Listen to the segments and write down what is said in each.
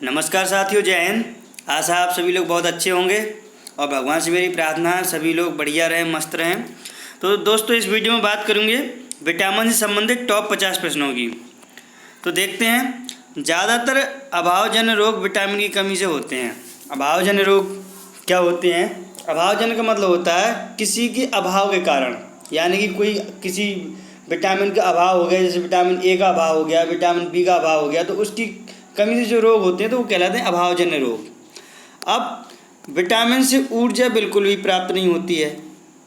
नमस्कार साथियों, जय हिंद। आशा आप सभी लोग बहुत अच्छे होंगे और भगवान से मेरी प्रार्थना है सभी लोग बढ़िया रहें, मस्त रहें। तो दोस्तों, इस वीडियो में बात करेंगे विटामिन से संबंधित टॉप 50 प्रश्नों की। तो देखते हैं, ज़्यादातर अभावजन्य रोग विटामिन की कमी से होते हैं। अभावजन्य रोग क्या होते हैं? अभावजन्य का मतलब होता है किसी के अभाव के कारण, यानी कि कोई किसी विटामिन का अभाव हो गया, जैसे विटामिन ए का अभाव हो गया, विटामिन बी का अभाव हो गया, तो उसकी कमी से जो रोग होते हैं तो वो कहलाते हैं अभावजन्य रोग। अब विटामिन से ऊर्जा बिल्कुल भी प्राप्त नहीं होती है।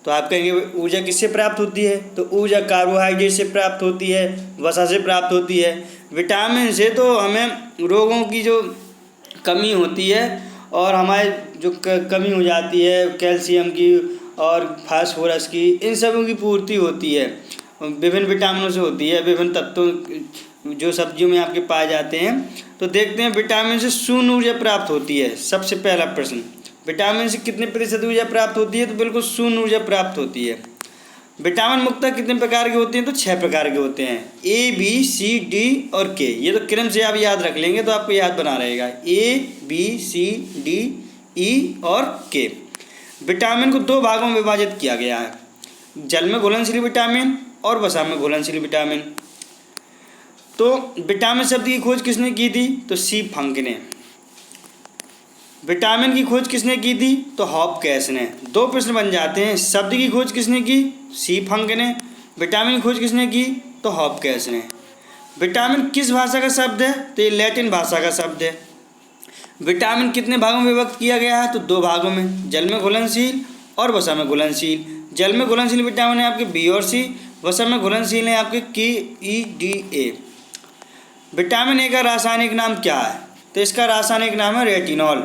तो आप कहेंगे ऊर्जा किससे प्राप्त होती है? तो ऊर्जा कार्बोहाइड्रेट से प्राप्त होती है, वसा से प्राप्त होती है। विटामिन से तो हमें रोगों की जो कमी होती है और हमारे जो कमी हो जाती है कैल्शियम की और फास्फोरस की, इन सबों की पूर्ति होती है, विभिन्न विटामिनों से होती है, विभिन्न तत्वों जो सब्जियों में आपके पाए जाते हैं। तो देखते हैं, विटामिन से शून्य ऊर्जा प्राप्त होती है। सबसे पहला प्रश्न, विटामिन से कितने प्रतिशत ऊर्जा प्राप्त होती है? तो बिल्कुल शून्य ऊर्जा प्राप्त होती है। विटामिन मुख्यतः कितने प्रकार के होते हैं? तो 6 प्रकार के होते हैं, ए बी सी डी और के। ये तो क्रम से आप याद रख लेंगे तो आपको याद बना रहेगा, A B C D E और के। विटामिन को 2 भागों में विभाजित किया गया है, जल में घुलनशील विटामिन और वसा में घुलनशील विटामिन। तो विटामिन शब्द की खोज किसने की थी? तो सी फंक ने। विटामिन की खोज किसने की थी? तो हॉपकिंस ने। 2 प्रश्न बन जाते हैं, शब्द की खोज किसने की? सी फंक ने। विटामिन की खोज किसने की? तो हॉपकिंस ने। विटामिन किस भाषा का शब्द है? तो ये लैटिन भाषा का शब्द है। विटामिन कितने भागों में विभक्त किया गया है? तो 2 भागों में, जल में घुलनशील और वसा में घुलनशील। जल में घुलनशील विटामिन है आपके बी और सी, वसा में घुलनशील है आपके के E D A. Vitamin A का रासायनिक नाम क्या है? तो इसका रासायनिक नाम है रेटिनॉल।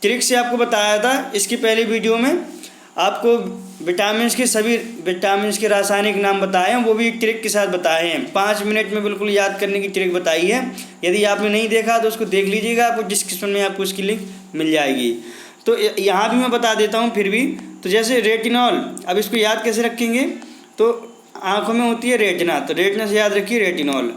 ट्रिक से आपको बताया था इसकी पहली वीडियो में, आपको सभी विटामिन के रासायनिक नाम बताए हैं, वो भी एक ट्रिक के साथ बताए हैं। 5 मिनट में बिल्कुल याद करने की ट्रिक बताई है। यदि आपने नहीं देखा तो उसको देख लीजिएगा, आपको डिस्क्रिप्शन में आपको उसकी लिंक मिल जाएगी। तो यहाँ भी मैं बता देता हूँ फिर भी। तो जैसे रेटिनॉल, अब इसको याद कैसे रखेंगे? तो आँखों में होती है रेटिना, तो रेटिना से याद रखिए रेटिनॉल।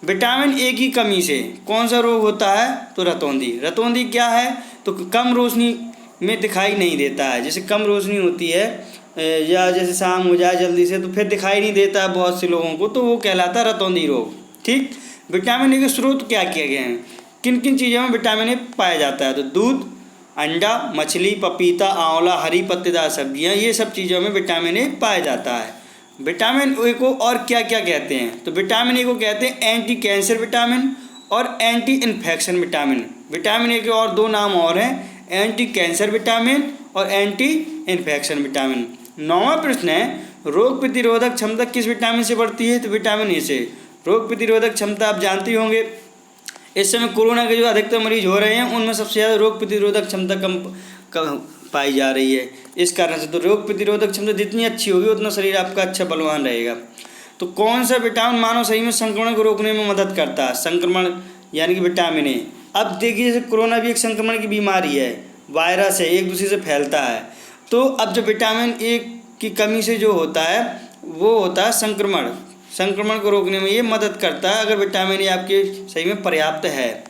विटामिन ए की कमी से कौन सा रोग होता है? तो रतौंधी। रतौंधी क्या है? तो कम रोशनी में दिखाई नहीं देता है। जैसे कम रोशनी होती है या जैसे शाम हो जाए जल्दी से तो फिर दिखाई नहीं देता है बहुत से लोगों को, तो वो कहलाता है रतौंधी रोग। ठीक। विटामिन ए के स्रोत क्या किए गए हैं? किन किन चीज़ों में विटामिन ए पाया जाता है? तो दूध, अंडा, मछली, पपीता, आंवला, हरी पत्तेदार सब्जियाँ, ये सब चीज़ों में विटामिन ए पाया जाता है। विटामिन ए को और क्या क्या कहते हैं? तो विटामिन ए को कहते हैं एंटी कैंसर विटामिन और anti infection vitamin. Vitamin A के और 2 नाम और हैं, एंटी कैंसर विटामिन और एंटी इन्फेक्शन विटामिन। 9वां प्रश्न है, रोग प्रतिरोधक क्षमता किस विटामिन से बढ़ती है? तो विटामिन ए से। रोग प्रतिरोधक क्षमता आप जानते ही होंगे, इस समय कोरोना के जो अधिकतर मरीज हो रहे हैं उनमें सबसे ज़्यादा रोग प्रतिरोधक क्षमता कम पाई जा रही है। इस कारण से तो रोग प्रतिरोधक क्षमता जितनी अच्छी होगी उतना शरीर आपका अच्छा बलवान रहेगा। तो कौन सा विटामिन मानव शरीर में संक्रमण को रोकने में मदद करता है? संक्रमण यानी कि विटामिन ए। अब देखिए, जैसे कोरोना भी एक संक्रमण की बीमारी है, वायरस है, एक दूसरे से फैलता है। तो अब जो विटामिन ए की कमी से जो होता है वो होता है संक्रमण को रोकने में ये मदद करता है अगर विटामिन ए आपके शरीर में पर्याप्त है।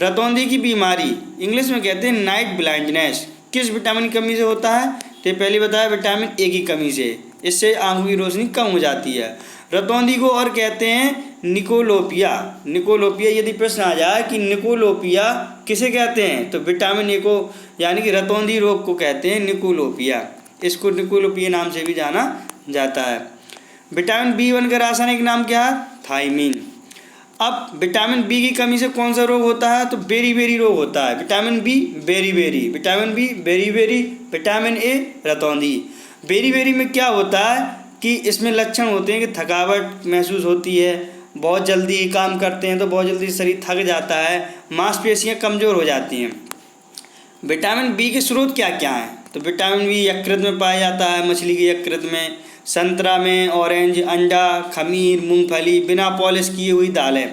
रतौंधी की बीमारी इंग्लिश में कहते हैं नाइट ब्लाइंडनेस, किस विटामिन की कमी से होता है? तो पहले बताया विटामिन ए की कमी से, इससे आंखों की रोशनी कम हो जाती है। रतौंधी को और कहते हैं निकोलोपिया। निकोलोपिया, यदि प्रश्न आ जाए कि निकोलोपिया किसे कहते हैं, तो विटामिन ए को यानी कि रतौंधी रोग को कहते हैं निकोलोपिया। इसको निकोलोपिया नाम से भी जाना जाता है। विटामिन B1 का रासायनिक नाम क्या है? थायमीन। अब विटामिन बी की कमी से कौन सा रोग होता है? तो बेरी रोग होता है। विटामिन बी बेरी, विटामिन बी बेरी, विटामिन ए रतौंधी। बेरी में क्या होता है कि इसमें लक्षण होते हैं कि थकावट महसूस होती है, बहुत जल्दी काम करते हैं तो बहुत जल्दी शरीर थक जाता है, मांसपेशियां कमज़ोर हो जाती हैं। विटामिन बी के स्रोत क्या क्या हैं? तो विटामिन बी यकृत में पाया जाता है, मछली के यकृत में, संतरा में, ऑरेंज, अंडा, खमीर, मूंगफली, बिना पॉलिश की हुई दालें।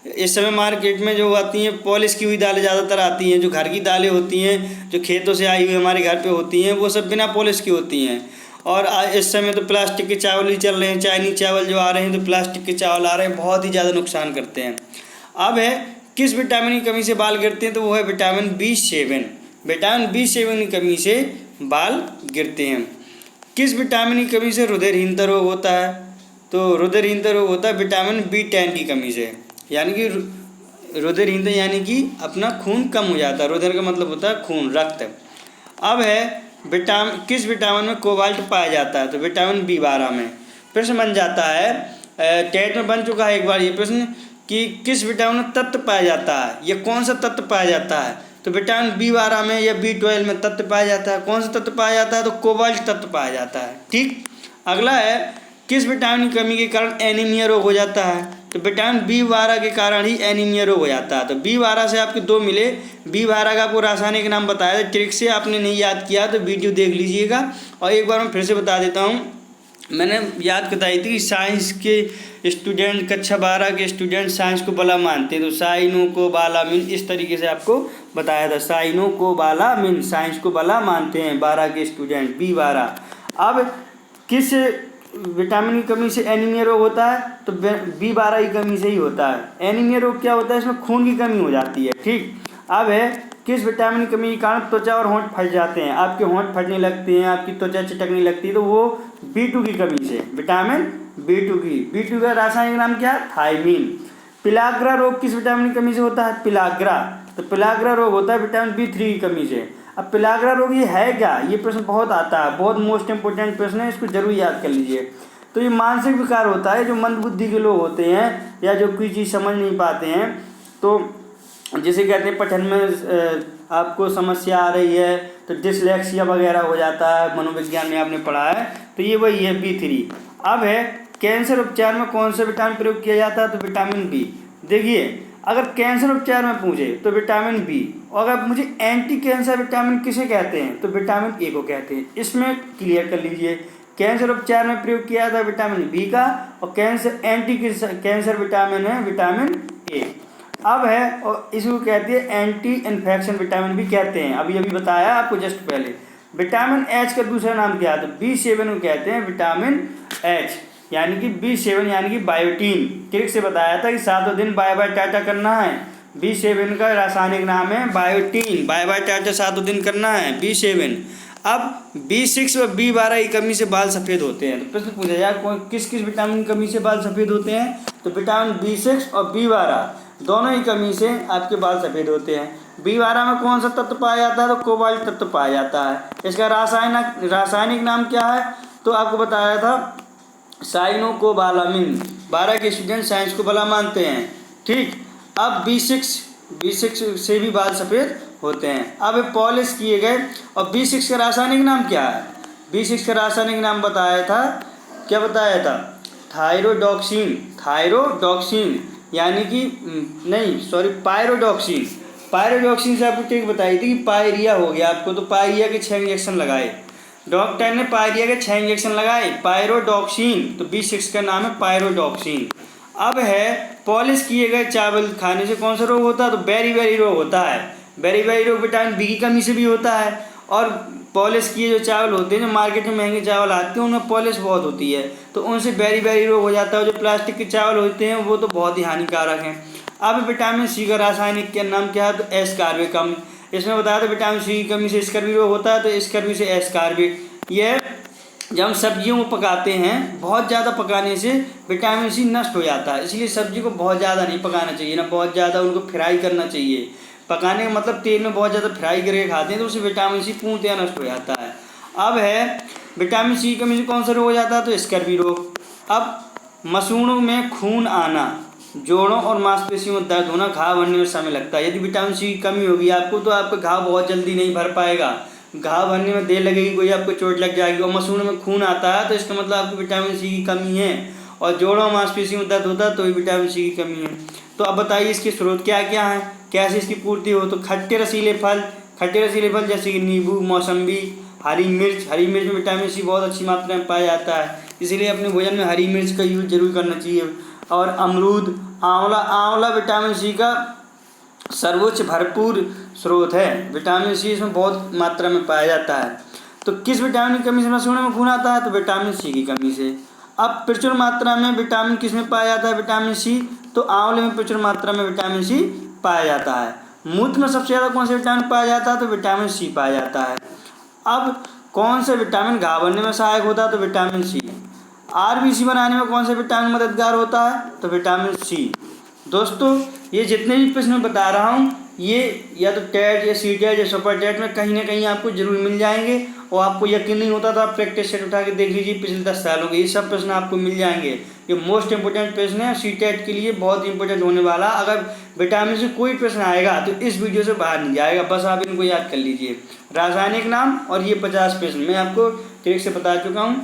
इस समय मार्केट में जो आती हैं पॉलिश की हुई दालें ज़्यादातर आती हैं। जो घर की दालें होती हैं, जो खेतों से आई हुई हमारे घर पे होती हैं, वो सब बिना पॉलिश की होती हैं। और इस समय तो प्लास्टिक के चावल ही चल रहे हैं, चाइनीज चावल जो आ रहे हैं, तो प्लास्टिक के चावल आ रहे हैं, बहुत ही ज़्यादा नुकसान करते हैं। अब है किस विटामिन की कमी से बाल गिरते हैं? तो वो है विटामिन B7। विटामिन B7 की कमी से बाल गिरते हैं। किस विटामिन की कमी से हृदयहीनता रोग होता है? तो हृदयहीनता रोग होता है विटामिन B10 की कमी से। यानी कि हृदयहीनता यानी कि अपना खून कम हो जाता है। हृदय का मतलब होता है खून, रक्त। अब है किस विटामिन में कोबाल्ट पाया जाता है? तो विटामिन B12 में। प्रश्न बन जाता है, टेट में बन चुका है एक बार ये प्रश्न कि किस विटामिन में तत्व पाया जाता है, या कौन सा तत्व पाया जाता है? तो विटामिन B12 में या B12 में तत्व पाया जाता है। कौन सा तत्व पाया जाता है? तो कोबाल्ट तत्व पाया जाता है। ठीक। अगला है, किस विटामिन की कमी के कारण एनीमिया रोग हो जाता है? तो विटामिन B12 के कारण ही एनीमिया रोग हो जाता है। तो B12 से आपके दो मिले। B12 का आपको रासायनिक नाम बताया था, ट्रिक से आपने नहीं याद किया तो वीडियो देख लीजिएगा। और एक बार मैं फिर से बता देता हूँ, मैंने याद बताई थी कि साइंस के स्टूडेंट, कक्षा 12 के स्टूडेंट साइंस को बला मानते हैं। तो साइनोकोबालामिन इस तरीके से आपको बताया था। साइनोकोबालामिन, साइंस को बला मानते हैं 12 के स्टूडेंट, B12। अब किस विटामिन की कमी से एनीमिया रोग होता है? तो B12 की कमी से ही होता है। एनीमिया रोग क्या होता है? इसमें खून की कमी हो जाती है। ठीक। अब है, किस विटामिन की कमी के कारण त्वचा और होंठ फट जाते हैं? आपके होंठ फटने लगते हैं, आपकी त्वचा चटकने लगती है, तो वो B2 की कमी से, विटामिन B2 की। B2 का रासायनिक नाम क्या है? थायमीन। पिलाग्रा रोग किस विटामिन की कमी से होता है? पिलाग्रा, तो पिलाग्रा रोग होता है विटामिन B3 की कमी से। अब पिलाग्रा रोग ये है क्या? ये प्रश्न बहुत आता है, बहुत मोस्ट इंपोर्टेंट प्रश्न है, इसको जरूर याद कर लीजिए। तो ये मानसिक विकार होता है, जो मंद बुद्धि के लोग होते हैं या जो कोई चीज़ समझ नहीं पाते हैं, तो जिसे कहते हैं पठन में आपको समस्या आ रही है, तो डिसलेक्सिया वगैरह हो जाता है, मनोविज्ञान में आपने पढ़ा है, तो ये वही है B3। अब है, कैंसर उपचार में कौन सा विटामिन प्रयोग किया जाता है? तो विटामिन B। देखिए, अगर कैंसर उपचार में पूछे तो विटामिन B, और अगर मुझे एंटी कैंसर विटामिन किसे कहते हैं? तो विटामिन A को कहते हैं। इसमें क्लियर कर लीजिए, कैंसर उपचार में प्रयोग किया जाता है विटामिन B का, और एंटी कैंसर विटामिन है विटामिन A। अब है, और इसको कहते हैं एंटी इन्फेक्शन विटामिन भी कहते हैं, अभी बताया आपको जस्ट पहले। विटामिन H का दूसरा नाम क्या है? तो B7 को कहते हैं विटामिन H, यानी कि B7 यानी कि बायोटीन। ट्रिक से बताया था कि 7 दिन बाय बाय टाटा करना है। B7 का रासायनिक नाम है बायोटीन, बाय बाय टाटा 7 दिन करना है, B7। अब B6 और B12 की कमी से बाल सफ़ेद होते हैं। तो प्रश्न पूछा जाए किस किस विटामिन की कमी से बाल सफ़ेद होते हैं? तो विटामिन B6 और B12 दोनों ही कमी से आपके बाल सफ़ेद होते हैं। B12 में कौन सा तत्व पाया जाता है? तो कोबाल्ट तत्व पाया जाता है। इसका रासायनिक नाम क्या है? तो आपको बताया था साइनोकोबालामिन। 12 के स्टूडेंट साइंस को भला मानते हैं। ठीक। अब B6 से भी बाल सफ़ेद होते हैं। अब पॉलिश किए गए, और B6 का रासायनिक नाम क्या है? B6 का रासायनिक नाम बताया था, क्या बताया था? थायरोडॉक्सिन, यानी कि नहीं सॉरी पायरोडॉक्सिन। पायरोडॉक्सिन से आपको ट्रिक बताई थी कि पायरिया हो गया आपको, तो पायरिया के 6 इंजेक्शन लगाए, डॉक्टर ने पायरिया के 6 इंजेक्शन लगाए, पायरोडॉक्सिन। तो B6 का नाम है पायरोडॉक्सिन। अब है, पॉलिश किए गए चावल खाने से कौन सा रोग होता है? तो बेरी रोग होता है। बेरी रोग विटामिन B की कमी से भी होता है। और पॉलिश किए जो चावल होते हैं, जो मार्केट में महंगे चावल आते हैं, उनमें पॉलिश बहुत होती है, तो उनसे बेरी रोग हो जाता है। जो प्लास्टिक के चावल होते हैं वो तो बहुत ही हानिकारक हैं। अब विटामिन C का रासायनिक क्या नाम क्या है? तो एस्कॉर्बिक अम्ल। इसमें बताया था विटामिन C की कमी से स्कर्वी रोग होता है, तो स्कर्वी से एस्कॉर्बिक। यह जब हम सब्जियों को पकाते हैं, बहुत ज़्यादा पकाने से विटामिन C नष्ट हो जाता है, इसलिए सब्जी को बहुत ज़्यादा नहीं पकाना चाहिए, ना बहुत ज़्यादा उनको फ्राई करना चाहिए। पकाने का मतलब तेल में बहुत ज़्यादा फ्राई करके खाते हैं, तो उससे विटामिन C पूर्णतया नष्ट हो जाता है। अब है, विटामिन C की कमी से कौन सा रोग हो जाता है? तो स्कर्वी रोग। अब मसूड़ों में खून आना, जोड़ों और मांसपेशियों में दर्द होना, घाव भरने में समय लगता है। यदि विटामिन C की कमी होगी आपको, तो आपका घाव बहुत जल्दी नहीं भर पाएगा, घाव भरने में देर लगेगी, कोई आपको चोट लग जाएगी। और मसूड़ों में खून आता है, तो इसका मतलब आपको विटामिन C की कमी है। और जोड़ों और मांसपेशियों में दर्द होता है, तो भी विटामिन C की कमी है। तो अब बताइए इसके स्रोत क्या क्या हैं, कैसे इसकी पूर्ति हो? तो खट्टे रसीले फल जैसे कि नींबू, मौसम्बी, हरी मिर्च में विटामिन C बहुत अच्छी मात्रा में पाया जाता है, इसलिए अपने भोजन में हरी मिर्च का यूज जरूर करना चाहिए। और अमरूद, आंवला विटामिन C का सर्वोच्च भरपूर स्रोत है, विटामिन C इसमें बहुत मात्रा में पाया जाता है। तो किस विटामिन की कमी से मसूड़ों में खून आता है? तो विटामिन C की कमी से। अब प्रचुर मात्रा में विटामिन किस में पाया जाता है? Vitamin C। तो आंवले में प्रचुर मात्रा में विटामिन C पाया जाता है। मूत्र में सबसे ज़्यादा कौन सा विटामिन पाया जाता है? तो विटामिन सी पाया जाता है। अब कौन से विटामिन घाव बनने में सहायक होता है? तो विटामिन सी। आरबीसी बनाने में कौन सा विटामिन मददगार होता है? तो विटामिन सी। दोस्तों ये जितने भी प्रश्न बता रहा हूँ ये या तो टेट या सी टेट या सुपर टेट में कहीं ना कहीं आपको जरूर मिल जाएंगे, और आपको यकीन नहीं होता तो आप प्रैक्टिस सेट उठा के देख लीजिए पिछले 10 सालों के, ये सब प्रश्न आपको मिल जाएंगे। ये मोस्ट इंपोर्टेंट प्रश्न है, सी टेट के लिए बहुत इंपॉर्टेंट होने वाला। अगर विटामिन से कोई प्रश्न आएगा तो इस वीडियो से बाहर नहीं जाएगा, बस आप इनको याद कर लीजिए। रासायनिक नाम और ये 50 प्रश्न मैं आपको ट्रिक से बता चुका हूँ।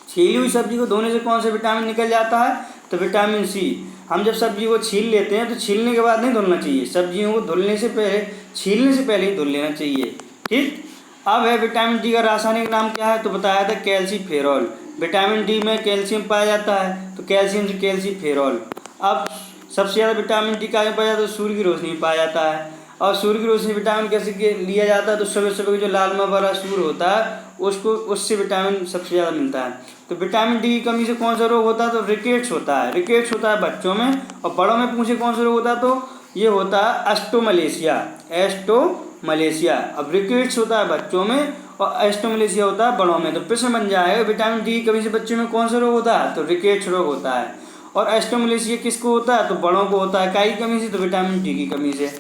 छीली हुई सब्जी को धोने से कौन सा विटामिन निकल जाता है? तो विटामिन सी। हम जब सब्जी को छील लेते हैं तो छीलने के बाद नहीं धुलना चाहिए, सब्जियों को धुलने से पहले, छीलने से पहले ही धुल लेना चाहिए। ठीक। अब है विटामिन डी का रासायनिक नाम क्या है? तो बताया था कैल्सीफेरॉल। विटामिन डी में कैल्शियम पाया जाता है तो कैल्शियम से कैल्सीफेरॉल। अब सबसे ज़्यादा विटामिन डी कहाँ पाया जाता है? तो सूर्य की रोशनी में पाया जाता है। और सूर्य की रोशनी विटामिन कैसे लिया जाता है? तो सुबह सुबह जो लालमा वाला सूर्य होता है उसको, उससे विटामिन सबसे ज़्यादा मिलता है। तो विटामिन डी की कमी से कौन सा रोग होता है? तो रिकेट्स होता है। रिकेट्स होता है बच्चों में, और बड़ों में पूछे कौन सा रोग होता है? तो ये होता है एस्टोमलेशिया। एस्टोमलेशिया। अब रिकेट्स होता है बच्चों में और एस्टोमलेशिया होता है बड़ों में। तो प्रश्न बन जाएगा विटामिन डी की कमी से बच्चों में कौन सा रोग होता है? तो रिकेट्स रोग होता है। और एस्टोमलेशिया किसको होता है? तो बड़ों को होता है। काई कमी से? तो विटामिन डी की कमी से।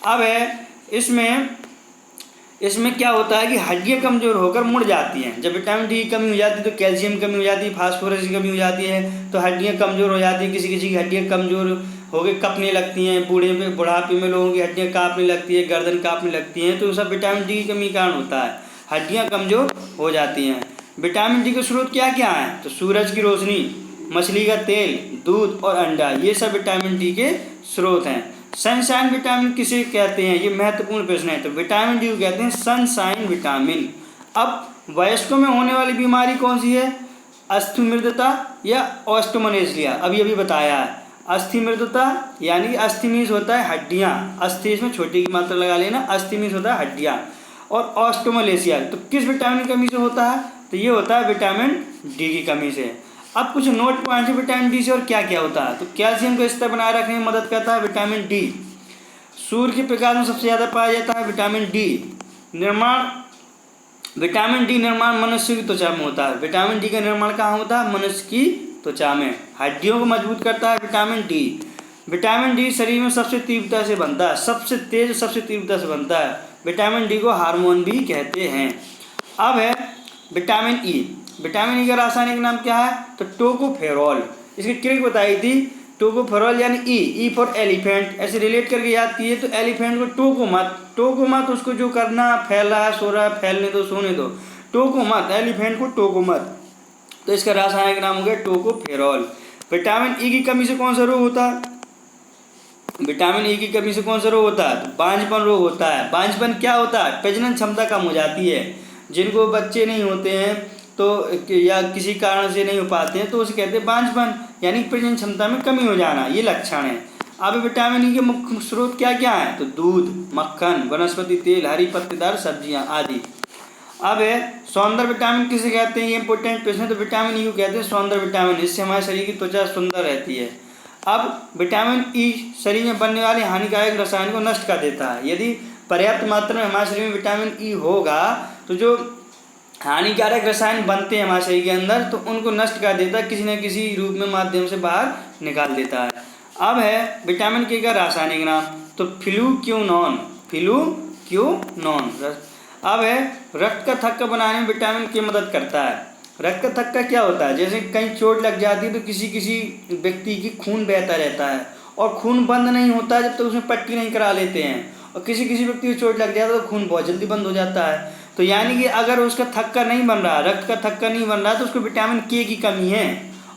अब है इसमें क्या होता है कि हड्डियाँ कमज़ोर होकर मुड़ जाती हैं। जब विटामिन डी की कमी हो जाती है तो कैल्शियम की कमी हो जाती है, फास्फोरस की कमी हो जाती है, तो हड्डियाँ कमज़ोर हो जाती हैं। किसी किसी की हड्डियाँ कमज़ोर होकर कँपने लगती हैं, बुढ़ापे में लोगों की हड्डियाँ काँपने लगती है, गर्दन काँपने लगती हैं, तो सब विटामिन डी की कमी के कारण होता है, हड्डियाँ कमज़ोर हो जाती हैं। विटामिन डी के स्रोत क्या क्या हैं? तो सूरज की रोशनी, मछली का तेल, दूध और अंडा, ये सब विटामिन डी के स्रोत हैं। सनशाइन विटामिन किसे कहते हैं? ये महत्वपूर्ण प्रश्न है। तो विटामिन डी को कहते हैं सनशाइन विटामिन। अब वयस्कों में होने वाली बीमारी कौन सी है? अस्थिमृदता या ऑस्टोमलेशिया, अभी बताया है। अस्थिमृदता यानी अस्थिमीज होता है हड्डियाँ, अस्थि इसमें छोटी की मात्रा लगा लेना, अस्थिमीज होता है हड्डियाँ। और ऑस्टोमलेशिया तो किस विटामिन की कमी से होता है? तो ये होता है विटामिन डी की कमी से। अब कुछ नोट पॉइंट है विटामिन डी से और क्या क्या होता है। तो कैल्शियम का स्तर बनाए रखने में मदद करता है विटामिन डी। सूर्य के प्रकाश में सबसे ज़्यादा पाया जाता है विटामिन डी। विटामिन डी निर्माण मनुष्य की त्वचा में होता है। विटामिन डी का निर्माण कहाँ होता है? मनुष्य की त्वचा में। हड्डियों को मजबूत करता है विटामिन डी। विटामिन डी शरीर में सबसे तीव्रता से बनता है, सबसे तेज सबसे तीव्रता से बनता है। विटामिन डी को हार्मोन भी कहते हैं। अब है विटामिन ई। विटामिन ई का रासायनिक नाम क्या है? तो टोकोफेरॉल। इसकी ट्रिक बताई थी, टोकोफेरॉल यानी ई फॉर एलिफेंट, ऐसे रिलेट करके याद किए। तो एलिफेंट को टोको मत उसको जो करना, फैल रहा है सो रहा है, फैलने दो सोने दो, टोको मत, एलिफेंट को टोको मत। तो इसका रासायनिक नाम हो गया टोकोफेरॉल। विटामिन ई की कमी से कौन सा रोग होता है? विटामिन ई की कमी से कौन सा रोग होता है? तो बांझपन रोग होता है। बांझपन क्या होता है? प्रजनन क्षमता कम हो जाती है। जिनको बच्चे नहीं होते हैं तो या किसी कारण से नहीं हो पाते हैं तो उसे कहते हैं बांझपन, यानी प्रजनन क्षमता में कमी हो जाना, ये लक्षण है। अब विटामिन ई के मुख्य स्रोत क्या क्या हैं? तो दूध, मक्खन, वनस्पति तेल, हरी पत्तेदार सब्जियां आदि। अब है सौंदर्य विटामिन किसे कहते हैं? ये इंपॉर्टेंट प्रश्न है। तो विटामिन ई को कहते हैं सौंदर्य विटामिन, इससे हमारे शरीर की त्वचा सुंदर रहती है। अब विटामिन ई शरीर में बनने वाले हानिकारक रसायन को नष्ट कर देता है। यदि पर्याप्त मात्रा में हमारे शरीर में विटामिन ई होगा तो जो हानिकारक रसायन बनते हैं हमारे शरीर के अंदर तो उनको नष्ट कर देता है, किसी न किसी रूप में माध्यम से बाहर निकाल देता है। अब है विटामिन के का रासायनिक नाम, तो फ्लूक्यूनोन। अब है रक्त का थक्का बनाने में विटामिन के मदद करता है। रक्त का थक्का क्या होता है? जैसे कहीं चोट लग जाती है तो किसी व्यक्ति की खून बहता रहता है और खून बंद नहीं होता है जब तक उसमें पट्टी नहीं करा लेते हैं, और किसी व्यक्ति को चोट लग जाता है तो खून बहुत जल्दी बंद हो जाता है। तो यानी कि अगर उसका थक्का नहीं बन रहा, रक्त का थक्का नहीं बन रहा, तो उसको विटामिन के की कमी है।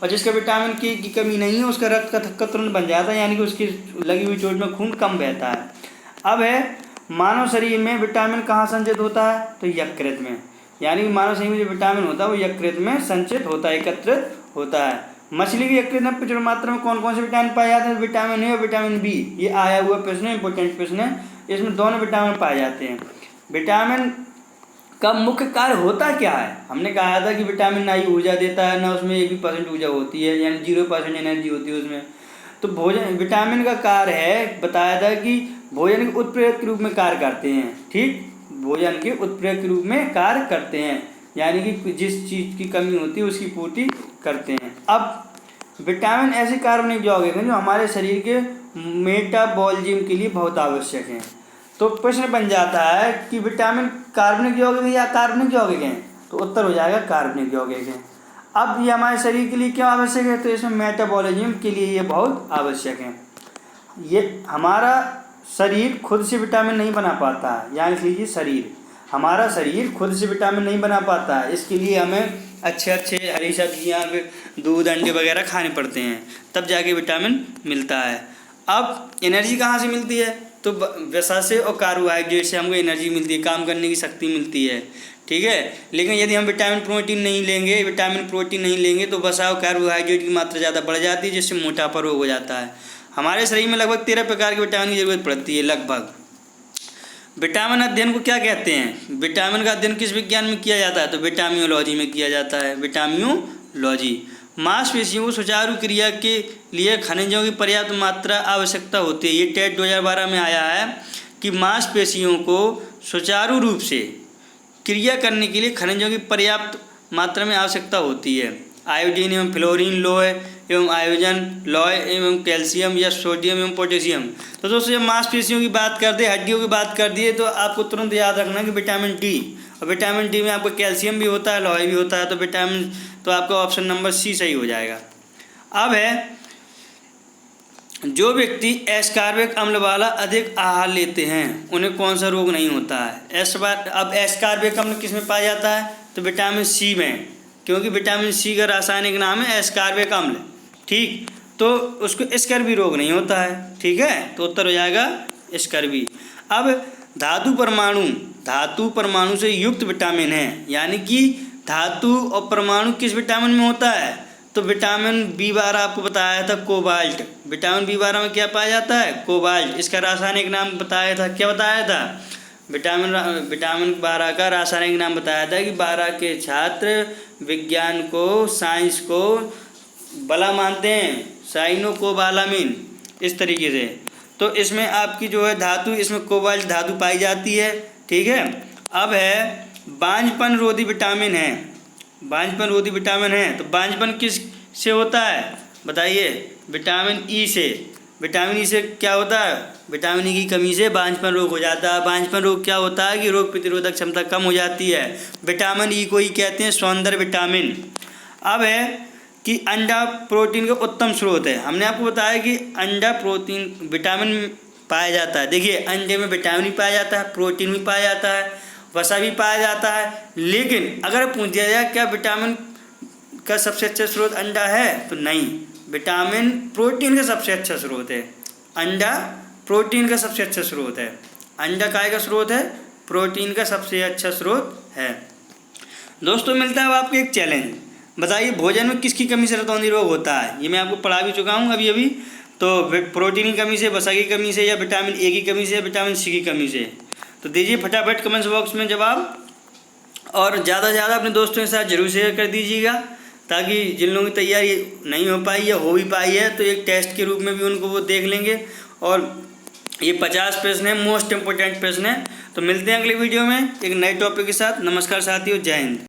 और जिसका विटामिन के की कमी नहीं है उसका रक्त का थक्का तुरंत बन जाता है, यानी कि उसकी लगी हुई चोट में खून कम बहता है। अब है मानव शरीर में विटामिन कहाँ संचित होता है? तो यकृत में। यानी कि मानव शरीर में जो विटामिन होता है वो यकृत में संचित होता है, एकत्रित होता है। मछली की यकृत में प्रचुर मात्रा में कौन कौन से विटामिन पाए जाते हैं? विटामिन ए और विटामिन बी। ये आया हुआ प्रश्न है, इंपॉर्टेंट प्रश्न है। इसमें दोनों विटामिन पाए जाते हैं। विटामिन का मुख्य कार्य होता क्या है? हमने कहा था कि विटामिन ना ही ऊर्जा देता है, ना उसमें 1% ऊर्जा होती है, यानी 0% एनर्जी होती है उसमें। तो भोजन विटामिन का कार्य है, बताया था कि भोजन के उत्प्रेरक के रूप में कार्य करते हैं। ठीक, भोजन के उत्प्रेरक के रूप में कार्य करते हैं, यानी कि जिस चीज़ की कमी होती है उसकी पूर्ति करते हैं। अब विटामिन ऐसे कार्बनिक यौगिक हैं जो हमारे शरीर के मेटाबॉलिज्म के लिए बहुत आवश्यक हैं। तो प्रश्न बन जाता है कि विटामिन कार्बनिक यौगिक हैं या कार्बनिक यौगिक हैं, तो उत्तर हो जाएगा कार्बनिक यौगिक हैं। अब ये हमारे शरीर के लिए क्यों आवश्यक है, तो इसमें मेटाबॉलिज्म के लिए ये बहुत आवश्यक है। ये हमारा शरीर खुद से विटामिन नहीं बना पाता है, यानी लीजिए हमारा शरीर खुद से विटामिन नहीं बना पाता है, इसके लिए हमें अच्छे हरी सब्जियाँ, दूध, अंडे वगैरह खाने पड़ते हैं, तब जाके विटामिन मिलता है। अब एनर्जी कहाँ से मिलती है, तो वसा से और कार्बोहाइड्रेट से हमको एनर्जी मिलती है, काम करने की शक्ति मिलती है। ठीक है, लेकिन यदि हम विटामिन प्रोटीन नहीं लेंगे तो वसा और कार्बोहाइड्रेट की मात्रा ज़्यादा बढ़ जाती है, जिससे मोटापा रोग हो जाता है। हमारे शरीर में लगभग 13 प्रकार के विटामिन की जरूरत पड़ती है लगभग। विटामिन अध्ययन को क्या कहते हैं, विटामिन का अध्ययन किस विज्ञान में किया जाता है, तो विटामिनोलॉजी में किया जाता है, विटामिनोलॉजी। मांसपेशियों को सुचारू क्रिया के लिए खनिजों की पर्याप्त मात्रा आवश्यकता होती है। ये टेट 2012 में आया है कि मांसपेशियों को सुचारू रूप से क्रिया करने के लिए खनिजों की पर्याप्त मात्रा में आवश्यकता होती है। आयोडीन एवं फ्लोरीन लौह एवं आयोजन लौह एवं कैल्शियम या सोडियम एवं पोटेशियम। तो दोस्तों जब मांसपेशियों की बात कर दे, हड्डियों की बात कर दिए, तो आपको तुरंत याद रखना कि विटामिन डी, और विटामिन डी में आपको कैल्शियम भी होता है, लौह भी होता है, तो आपका ऑप्शन नंबर सी सही हो जाएगा। अब है जो व्यक्ति एस्कॉर्बिक अम्ल वाला अधिक आहार लेते हैं उन्हें कौन सा रोग नहीं होता है। अब एस्कॉर्बिक अम्ल किस में पाया जाता है, तो विटामिन सी में, क्योंकि विटामिन सी का रासायनिक नाम है एस्कॉर्बिक अम्ल। ठीक, तो उसको स्कर्वी रोग नहीं होता है। ठीक है, तो उत्तर हो जाएगा स्कर्वी। अब धातु परमाणु से युक्त विटामिन है, यानी कि धातु और परमाणु किस विटामिन में होता है, तो विटामिन B12 आपको बताया था कोबाल्ट। विटामिन B12 में क्या पाया जाता है, कोबाल्ट। इसका रासायनिक नाम बताया था, क्या बताया था, विटामिन 12 का रासायनिक नाम बताया था कि 12 के छात्र विज्ञान को, साइंस को बला मानते हैं, साइनोकोबालामिन, इस तरीके से। तो इसमें आपकी जो है धातु, इसमें कोबाल्ट धातु पाई जाती है। ठीक है, अब है बांझपन रोधी विटामिन है, तो बांझपन किस से होता है, बताइए, विटामिन ई से। विटामिन ई से क्या होता है, विटामिन ई की कमी से बांझपन रोग हो जाता है। बांझपन रोग क्या होता है कि रोग प्रतिरोधक क्षमता कम हो जाती है। विटामिन ई को ही कहते हैं सौंदर्य विटामिन। अब है कि अंडा प्रोटीन का उत्तम स्रोत है। हमने आपको बताया कि अंडा प्रोटीन विटामिन पाया जाता है। देखिए, अंडे में विटामिन भी पाया जाता है, प्रोटीन भी पाया जाता है, वसा भी पाया जाता है। लेकिन अगर पूछ दिया जाए क्या विटामिन का सबसे अच्छा स्रोत अंडा है, तो नहीं, विटामिन प्रोटीन का सबसे अच्छा स्रोत है। अंडा प्रोटीन का सबसे अच्छा स्रोत है। अंडा काय का स्रोत है, प्रोटीन का सबसे अच्छा स्रोत है। दोस्तों मिलता है अब आपको एक चैलेंज, बताइए भोजन में किसकी कमी से रतौंधी रोग होता है। ये मैं आपको पढ़ा भी चुका हूँ अभी। तो प्रोटीन की कमी से, वसा की कमी से, या विटामिन ए की कमी से, या विटामिन सी की कमी से। तो दीजिए फटाफट कमेंट्स बॉक्स में जवाब, और ज़्यादा से ज़्यादा अपने दोस्तों के साथ जरूर शेयर कर दीजिएगा, ताकि जिन लोगों की तैयारी नहीं हो पाई या हो भी पाई है तो एक टेस्ट के रूप में भी उनको वो देख लेंगे। और ये 50 प्रश्न है, मोस्ट इम्पोर्टेंट प्रश्न है। तो मिलते हैं अगले वीडियो में एक नए टॉपिक के साथ। नमस्कार साथियों, जय हिंद।